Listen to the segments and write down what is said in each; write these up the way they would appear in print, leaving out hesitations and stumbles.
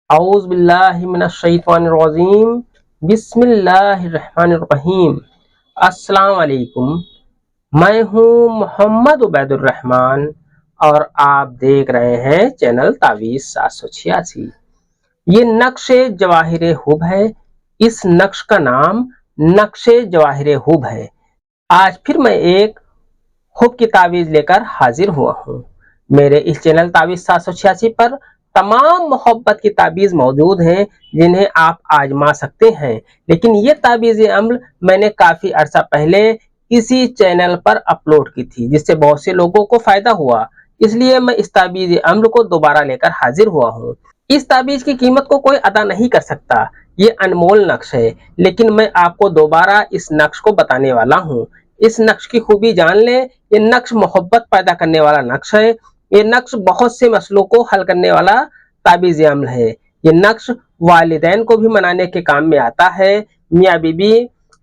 اعوذ باللہ من الشیطان الرجیم بسم اللہ الرحمن الرحیم۔ السلام علیکم، میں ہوں محمد عبید الرحمن اور آپ دیکھ رہے ہیں چینل تعویذ 786۔ یہ نقش جواہر حب ہے۔ اس نقش کا نام نقش جواہر حب ہے۔ آج پھر میں ایک حب کی تعویذ لے کر حاضر ہوا ہوں۔ میرے اس چینل تعویذ 786 پر تمام محبت کی تعویذ موجود ہیں جنہیں آپ آزما سکتے ہیں، لیکن یہ تعویذ عمل میں نے کافی عرصہ پہلے اسی چینل پر اپلوڈ کی تھی، جس سے بہت سے لوگوں کو فائدہ ہوا، اس لیے میں اس تعویذ عمل کو دوبارہ لے کر حاضر ہوا ہوں۔ اس تعویذ کی قیمت کو کوئی ادا نہیں کر سکتا، یہ انمول نقش ہے، لیکن میں آپ کو دوبارہ اس نقش کو بتانے والا ہوں۔ اس نقش کی خوبی جان لیں، یہ نقش محبت پیدا کرنے والا نقش ہے۔ یہ نقش بہت سے مسئلوں کو حل کرنے والا تعویذ عمل ہے۔ یہ نقش والدین کو بھی منانے کے کام میں آتا ہے۔ میاں بیوی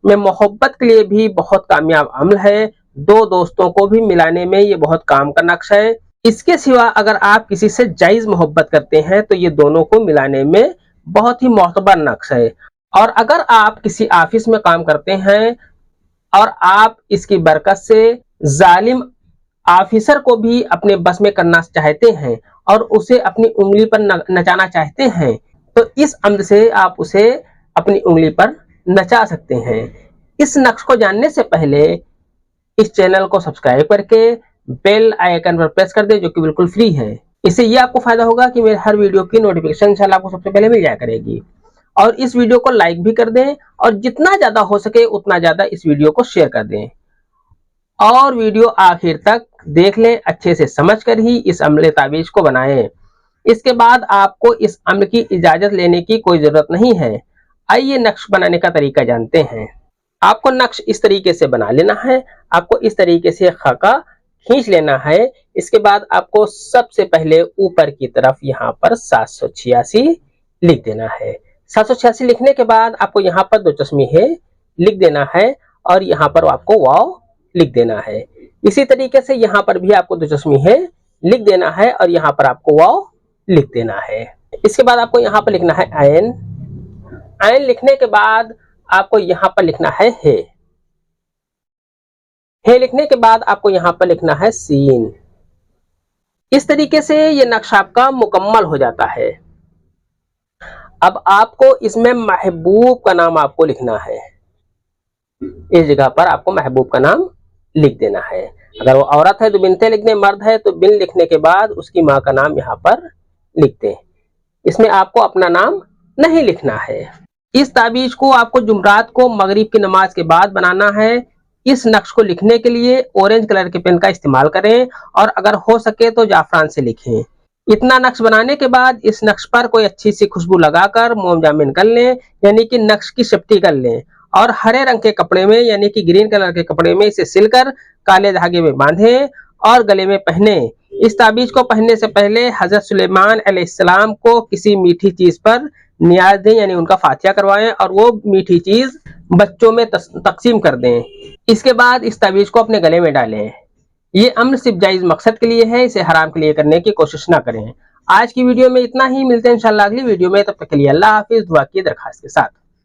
میں محبت کے لیے بھی بہت کامیاب عمل ہے۔ دو دوستوں کو بھی ملانے میں یہ بہت کام کا نقش ہے۔ اس کے سوا اگر آپ کسی سے جائز محبت کرتے ہیں تو یہ دونوں کو ملانے میں بہت ہی معتبر نقش ہے۔ اور اگر آپ کسی آفس میں کام کرتے ہیں اور آپ اس کی برکت سے ظالم آفیسر کو بھی اپنے بس میں کرنا چاہتے ہیں اور اسے اپنی انگلی پر نچانا چاہتے ہیں تو اس عمل سے آپ اسے اپنی انگلی پر نچا سکتے ہیں۔ اس نقش کو جاننے سے پہلے اس چینل کو سبسکرائب کر کے بیل آئیکن پر پریس کر دیں، جو کہ بالکل فری ہے۔ اس سے یہ آپ کو فائدہ ہوگا کہ میرے ہر ویڈیو کی نوٹیفیکیشن انشاءاللہ آپ کو سب سے پہلے مل جایا کرے گی۔ اور اس ویڈیو کو لائک بھی کر دیں اور جتنا زیادہ ہو سکے اتنا زیادہ اس ویڈیو کو شیئر کر دیں، اور ویڈیو آخر تک دیکھ لیں، اچھے سے سمجھ کر ہی اس عمل تعویذ کو بنائیں۔ اس کے بعد آپ کو اس عمل کی اجازت لینے کی کوئی ضرورت نہیں ہے۔ آئیے نقش بنانے کا طریقہ جانتے ہیں۔ آپ کو نقش اس طریقے سے بنا لینا ہے۔ آپ کو اس طریقے سے خاکہ کھینچ لینا ہے۔ اس کے بعد آپ کو سب سے پہلے اوپر کی طرف یہاں پر 786 لکھ دینا ہے۔ 786 لکھنے کے بعد آپ کو یہاں پر دو چشمے لکھ دینا ہے اور یہاں پر آپ کو واو لکھ دینا ہے۔ اسی طریقے سے یہاں پر بھی آپ کو دو چشمے لکھ دینا ہے اور یہاں پر آپ کو واو لکھ دینا ہے۔ اس کے بعد آپ کو یہاں پر لکھنا ہے عین۔ عین لکھنے کے بعد آپ کو یہاں پر لکھنا ہے ہے لکھنے کے بعد آپ کو یہاں پر لکھنا ہے سین۔ اس طریقے سے یہ نقش آپ کا مکمل ہو جاتا ہے۔ اب آپ کو اس میں محبوب کا نام آپ کو لکھنا ہے۔ اس جگہ پر آپ کو محبوب کا نام لکھ دینا ہے۔ اگر وہ عورت ہے تو بنت لکھ دیں، مرد ہے تو بن لکھنے کے بعد اس کی ماں کا نام یہاں پر لکھ دیں۔ اس میں آپ کو اپنا نام نہیں لکھنا ہے۔ اس تعویذ کو آپ کو جمعرات کو مغرب کی نماز کے بعد بنانا ہے۔ اس نقش کو لکھنے کے لیے اورنج کلر کے پین کا استعمال کریں اور اگر ہو سکے تو زعفران سے لکھیں۔ اتنا نقش بنانے کے بعد اس نقش پر کوئی اچھی سی خوشبو لگا کر موم جامن کر لیں، یعنی کہ نقش کی شپٹی کر لیں، اور ہرے رنگ کے کپڑے میں یعنی کہ گرین کلر کے کپڑے میں اسے سل کر کالے دھاگے میں باندھیں اور گلے میں پہنیں۔ اس تعویذ کو پہننے سے پہلے حضرت سلیمان علیہ السلام کو کسی میٹھی چیز پر نیاز دیں، یعنی ان کا فاتحہ کروائیں اور وہ میٹھی چیز بچوں میں تقسیم کر دیں۔ اس کے بعد اس تعویذ کو اپنے گلے میں ڈالیں۔ یہ عمل صرف جائز مقصد کے لیے ہے، اسے حرام کے لیے کرنے کی کوشش نہ کریں۔ آج کی ویڈیو میں اتنا ہی، ملتے ہیں انشاءاللہ اگلی ویڈیو میں، تب تک کے لیے اللہ حافظ، دعا کی درخواست کے ساتھ۔